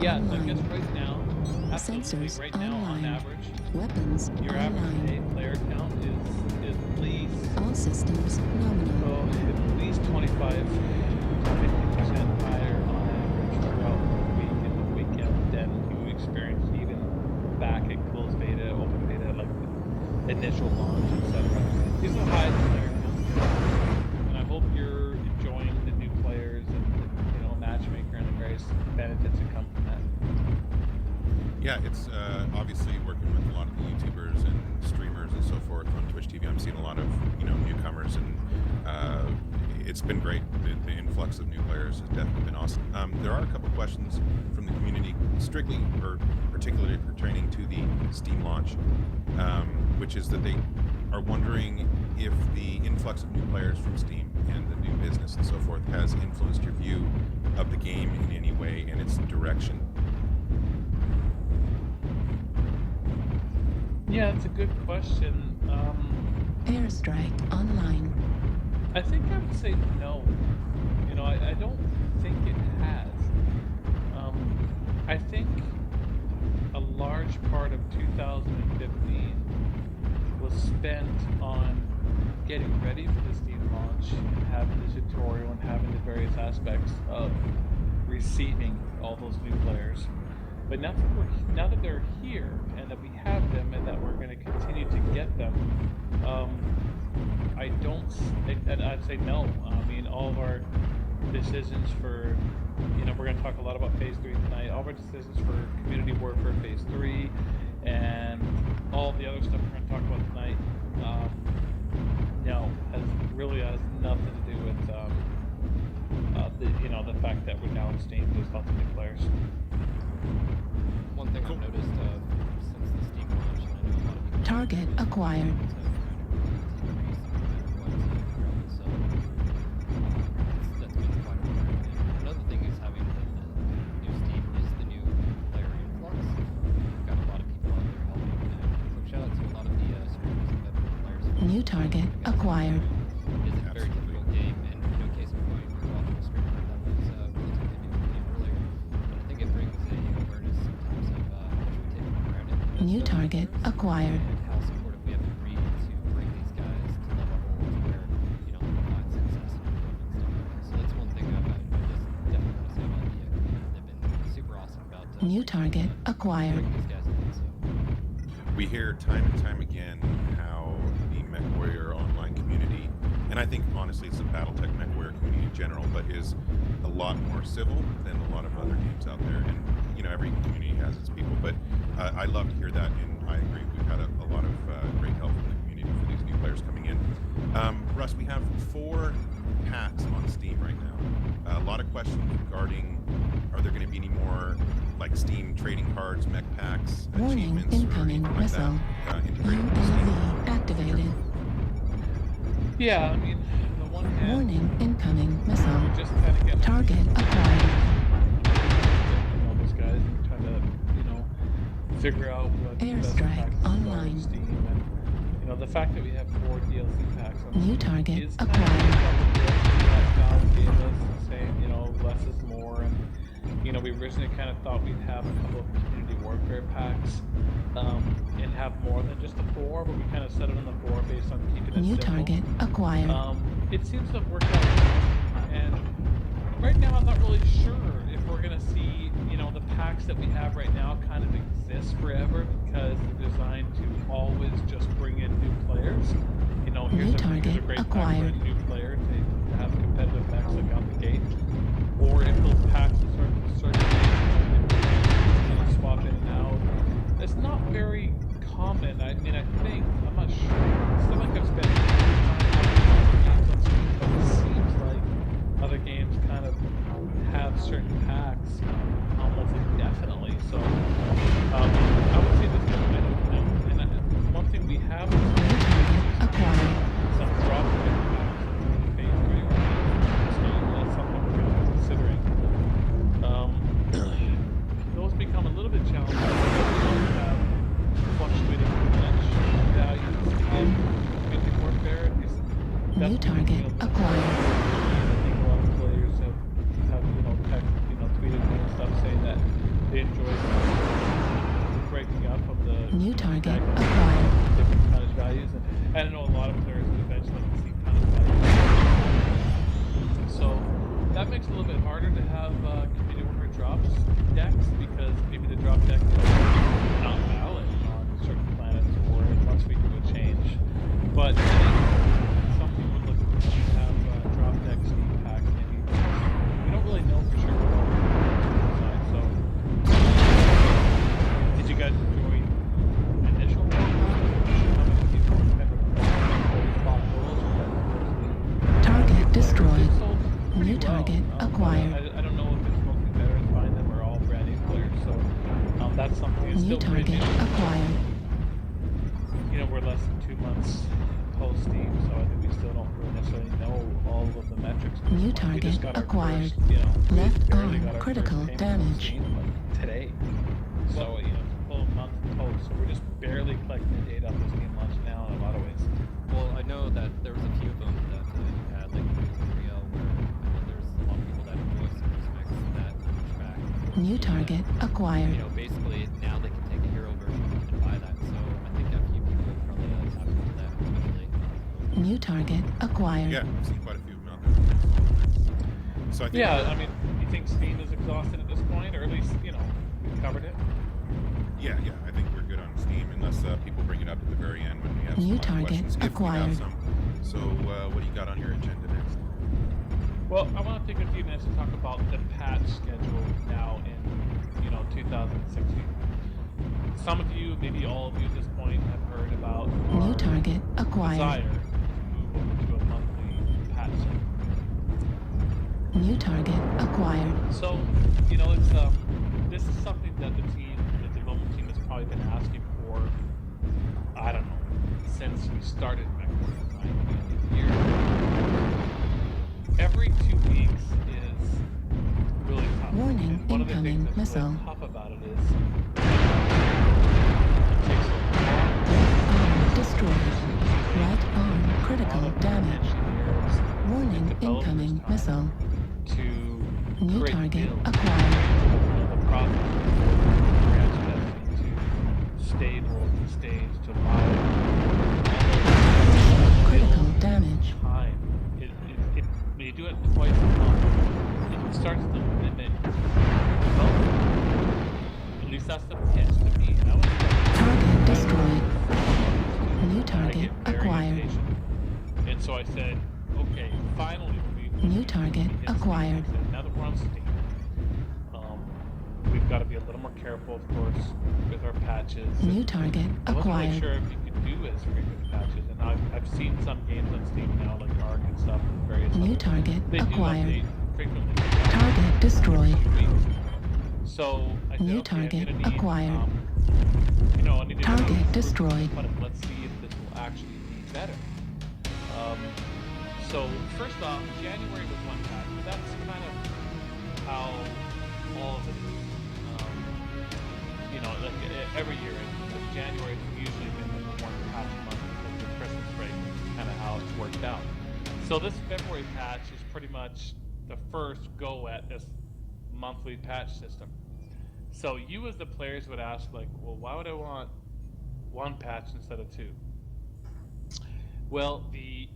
Yeah, so I online. guess right now, absolutely, Sensors right now, on online. average, Weapons your average online. paid player count is at least, All systems nominal. at least 25 to 50% higher on average throughout the week and the weekend than you experienced even back at closed beta, open beta, like the initial launch, etc. These are the highest player counts. And I hope you're enjoying the new players and matchmaker and the various benefits that come from that. Yeah, it's obviously working with a lot of the YouTubers and streamers and so forth on Twitch TV. I'm seeing a lot of newcomers, and it's been great. The influx of new players has definitely been awesome. There are a couple questions from the community, strictly or particularly pertaining to the Steam launch, which is that they are wondering if the influx of new players from Steam and the new business and so forth has influenced your view of the game in any way and its direction. Yeah, it's a good question. Airstrike online. I think I would say no. I don't think it has. I think a large part of 2015 was spent on getting ready for the Steam launch and having the tutorial and having the various aspects of receiving all those new players. But now that they're here and that we have them and that we're going to continue to get them, I'd say no. I mean, all of our decisions for, we're going to talk a lot about Phase 3 tonight. All of our decisions for community work for Phase 3 and all the other stuff we're going to talk about tonight, has nothing to do with the fact that we're now in Steam with lots of new players. One thing I've noticed since the Steam launch, and I know a lot of people Target acquired. That's been quite important. Another thing is having the new Steam is the new player influx. We've got a lot of people out there helping. So shout out to a lot of the streamers and veteran players. New target acquired. It is a very difficult game, and case in point, we were watching a streamer that was relatively new to the game earlier. And I think it brings a awareness sometimes of how much we take for granted. New target acquired. And how supportive we have to be to bring these guys to the level to where, they can find success and improvement and stuff like that. So that's one thing I just definitely want to say about the community. They've been super awesome about New target acquired. bringing these guys in. So. We hear time and time again how the MechWarrior online community, and I think honestly it's the BattleTech MechWarrior community in general, but is a lot more civil than a lot of other games out there. And every community has its people, but I love to hear that, and I agree. We've had a lot of great help from the community for these new players coming in. Russ, we have 4 packs on Steam right now. A lot of questions regarding, are there going to be any more like Steam trading cards, mech packs, Warning, achievements, incoming or anything like missile. that integrated with Steam? UAV activated. Yeah, I mean, on the one hand, Warning, incoming missile. we're just kind of getting Target acquired. all those guys and trying to, figure out what the best Airstrike practices are online. in Steam. And, the fact that we have 4 DLC packs on New Steam target is kind acquired. of that Valve gave us, saying, less is more. And, we originally kind of thought we'd have a couple of community warfare packs and have more than just the 4, but we kind of set it on the 4 based on keeping it New simple. target acquired. It seems to have worked out, and right now I'm not really sure if we're going to see, the packs that we have right now kind of exist forever because they're designed to always just bring in new players. Here's a target great pack for acquired. a new player to have competitive packs like out the gate, or if those packs start to swap in and out. It's not very common. I think, I'm not sure. It's not like I've spent time on games, but it seems like other games kind of have certain packs almost indefinitely. So I would say this, I don't know. And one thing we have is Acquired. some drop in packs in Phase 3. So that's something we're going to be considering. Those become a little bit challenging because we don't have fluctuating match values in community warfare. New target acquired. I think a lot of players have tweeted me and stuff saying that they enjoy breaking up of the New target tag acquired. different tonnage values, and I know a lot of players would eventually see tonnage values. So that makes it a little bit harder to have community worker drops decks, because maybe the drop deck is not valid on certain planets, or it's less frequent would change. But some people would look to have drop deck Steam packs. Maybe we don't really know for sure what all the side. So did you guys enjoy initial Target destroyed. Sold pretty New well. target acquired. I don't know if it's mostly veterans buying them or all brand new players, so that's something that's New still pretty target new. acquired. You know, we're less than 2 months post Steam, so I think we still don't really necessarily know all of the metrics. at this New point. We just target got our acquired. First, we Left barely arm got our critical first payment on damage. Steam, like, today. So, you know, it's a full month post, so we're just barely collecting the data off the Steam launch now in a lot of ways. Well, I know that there was a few of them that you had, like Real, where I know there's a lot of people that enjoy Super Mix that push back. New target acquired. You know, basically now they can take a hero version and buy that. So I think a few people will probably tap into that, especially. New target acquired. Yeah, I've seen quite a few of them out there. So I think Yeah, I mean, you think Steam is exhausted at this point, or at least, you know, we've covered it? Yeah, I think we're good on Steam, unless people bring it up at the very end when we have New some target questions. If we acquired. have some. So, what do you got on your agenda next? Well, I want to take a few minutes to talk about the patch schedule now in, 2016. Some of you, maybe all of you at this point, have heard about New our target acquired. desire to move over to a monthly patch cycle. New target acquired. So, it's this is something that the development team has probably been asking for, I don't know, since we started Mech-Warrior 9 at the end of the year. Every 2 weeks is really tough. Warning, And one of the things incoming that's missile. really tough about it is it takes a Arm destroyed. Right arm lot critical of damage. engineers Warning, and developers' incoming time missile. to New create target builds. acquired. The process of branch testing to stable to stage to live. Critical damage. Time. When you do it twice a month, it starts to limit development. At least that's the pitch to me. And I was Target destroyed. New I target get very acquired. impatient. And so I said, okay, finally, New target hit Steam, acquired. I said, now that we're on Steam, we've got to be a little more careful, of course, with our patches. New And target I wasn't really acquired. sure if you could do as frequent patches, and I've seen some games on Steam now, like Ark and stuff, and various New others. target They do acquired. update frequently. Target destroyed. So I said, New okay, target I'm gonna need, acquired. I need to Target do some destroyed. but let's see if this will actually be better. So first off, January was one patch, but that's kind of how all of it is. Like every year, January has usually been the one patch month because of Christmas break. It's kind of how it's worked out. So this February patch is pretty much the first go at this monthly patch system. So you as the players would ask, like, well, why would I want one patch instead of two? Well, the